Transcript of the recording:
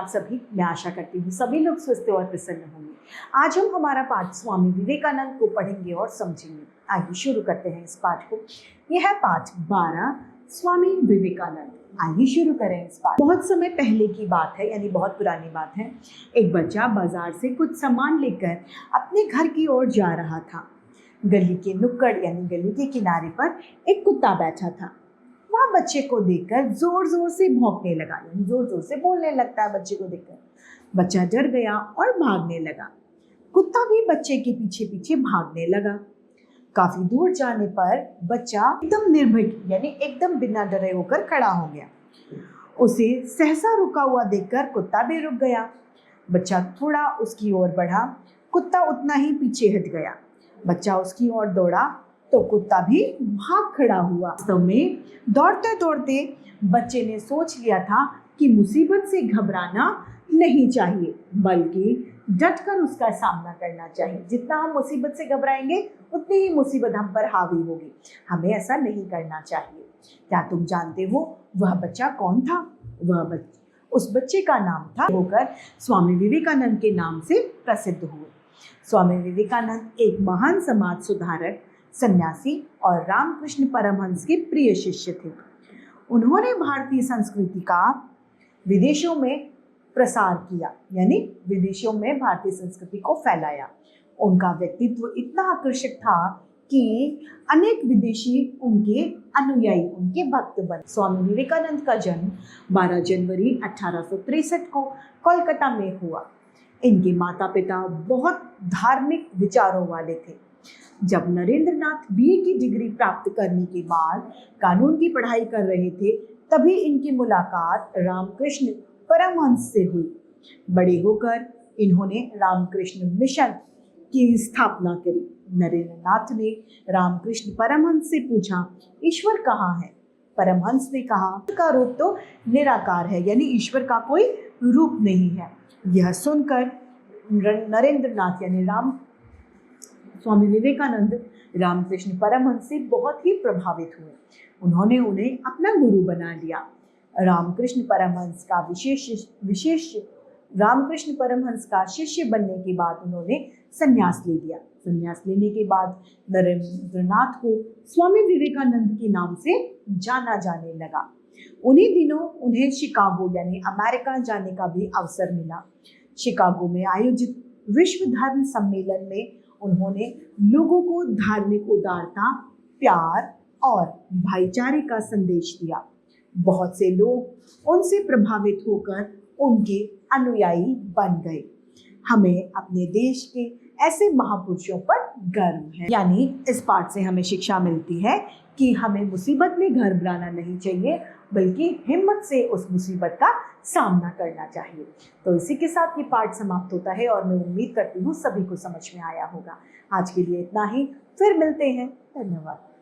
आप सभी, मैं आशा करती हूँ सभी लोग स्वस्थ और प्रसन्न होंगे। आज हम हमारा पाठ स्वामी विवेकानंद को पढ़ेंगे और समझेंगे। आइए शुरू करते हैं इस पाठ को। यह है पाठ 12 स्वामी विवेकानंद। आइए शुरू करें इस पाठ। बहुत समय पहले की बात है, यानी बहुत पुरानी बात है। एक बच्चा बाजार से कुछ सामान लेकर अपने घर की ओर जा रहा था। गली के नुक्कड़ यानी गली के किनारे पर एक कुत्ता बैठा था। वह बच्चे को देखकर जोर जोर से भौंकने लगा, यानी जोर जोर से बोलने लगता है बच्चे को देखकर। बच्चा डर गया और भागने लगा। कुत्ता भी बच्चे के पीछे पीछे भागने लगा। काफी दूर जाने पर बच्चा एकदम निर्भय यानी एकदम बिना डरे होकर खड़ा हो गया। उसे सहसा रुका हुआ देखकर कुत्ता भी रुक गया। बच्चा थोड़ा उसकी ओर बढ़ा, कुत्ता उतना ही पीछे हट गया। बच्चा उसकी ओर दौड़ा तो कुत्ता भी भाग खड़ा हुआ। वास्तव में दौड़ते दौड़ते बच्चे ने सोच लिया था कि मुसीबत से घबराना नहीं चाहिए, बल्कि डटकर उसका सामना करना चाहिए। जितना हम मुसीबत से घबराएंगे उतनी ही मुसीबत हम पर हावी होगी। हमें ऐसा नहीं करना चाहिए। क्या तुम जानते हो वह बच्चा कौन था? उस बच्चे का नाम था होकर स्वामी विवेकानंद के नाम से प्रसिद्ध हुए। स्वामी विवेकानंद एक महान समाज सुधारक, सन्यासी और रामकृष्ण परमहंस के प्रिय शिष्य थे। उन्होंने भारतीय संस्कृति का विदेशों में प्रसार किया, यानी विदेशों में भारतीय संस्कृति को फैलाया। उनका व्यक्तित्व इतना आकर्षक था कि अनेक विदेशी उनके अनुयायी, उनके भक्त बने। स्वामी विवेकानंद का जन्म 12 जनवरी 1863 को कोलकाता में हुआ। इनके माता पिता बहुत धार्मिक विचारों वाले थे। जब नरेंद्रनाथ बीए की डिग्री प्राप्त करने के बाद कानून की पढ़ाई कर रहे थे, तभी इनकी मुलाकात रामकृष्ण परमहंस से हुई। बड़े होकर इन्होंने रामकृष्ण मिशन की स्थापना करी। नरेंद्रनाथ ने रामकृष्ण परमहंस से पूछा, ईश्वर कहाँ है? परमहंस ने कहा, का रूप तो निराकार है, यानी ईश्वर का कोई रूप नहीं है। यह सुनकर नरेंद्रनाथ यानी स्वामी विवेकानंद रामकृष्ण परमहंस से बहुत ही प्रभावित हुए। उन्होंने उन्हें अपना गुरु बना लिया। रामकृष्ण परमहंस का शिष्य बनने के बाद उन्होंने संन्यास ले लिया। संन्यास लेने के बाद नरेंद्रनाथ को स्वामी विवेकानंद के नाम से जाना जाने लगा। उन्हीं दिनों उन्हें शिकागो यानी अमेरिका जाने का भी अवसर मिला। शिकागो में आयोजित विश्व धर्म सम्मेलन में उन्होंने लोगों को धार्मिक उदारता, प्यार और भाईचारे का संदेश दिया। बहुत से लोग उनसे प्रभावित होकर उनके अनुयायी बन गए। हमें अपने देश के ऐसे महापुरुषों पर गर्व है। यानी इस पाठ से हमें शिक्षा मिलती है कि हमें मुसीबत में घबराना नहीं चाहिए, बल्कि हिम्मत से उस मुसीबत का सामना करना चाहिए। तो इसी के साथ ये पाठ समाप्त होता है और मैं उम्मीद करती हूँ सभी को समझ में आया होगा। आज के लिए इतना ही, फिर मिलते हैं। धन्यवाद।